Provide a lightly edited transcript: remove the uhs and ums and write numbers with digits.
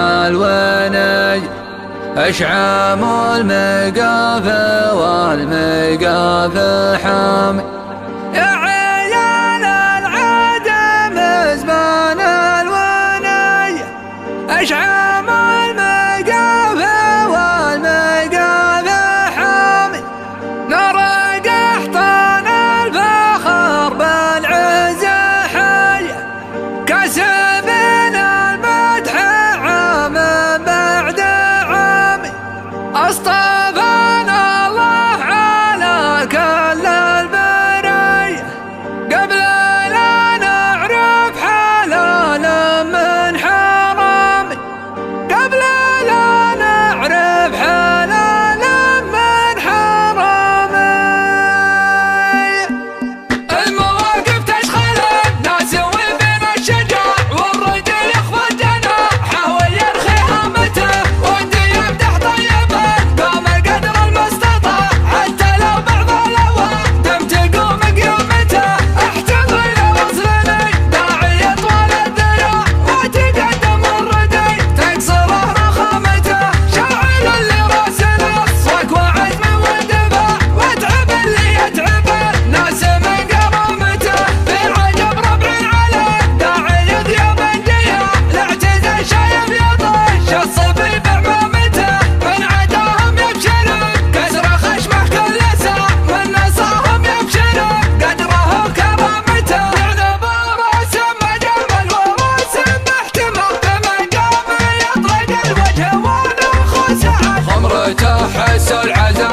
الوني أشعام المقافي والمقافي حامي يا عيال العدم زمان الوني أشعام المقافي والمقافي حامي نرى قحطان الفخر بالعز حي كسبنا المدح عام بعد عام اصطفانا الله على كل البرية قبل لا نعرف حلال من حرام قبل لا نعرف حلال من حرام المواقف تشغل الناس وبين الشجاع والرجل يخفى جناحه ويرخي هامته ودي يمدح طيبا قام قدر المستطاع حتى لو بعض الأوادم تقوم قيامته احتضن وصلني داعي طوال الذراع وتقدم الردي تكسره رخامته شاعل اللي راسنا صك وعزم واندفاع واتعب اللي يتعب الناس من كرامته في عجب ربع عليه داعي ذياب الجياع لاعتز الشايب يطش الصبي بعمامته من عداهم يبشرون كسر خشمه كل ساعة من نصاهم يبشرون قدره وكرامته يعذب راسم جمل وراسم احتمال بمقام يطرق الوجه ونخ سعد خمرته حس العزا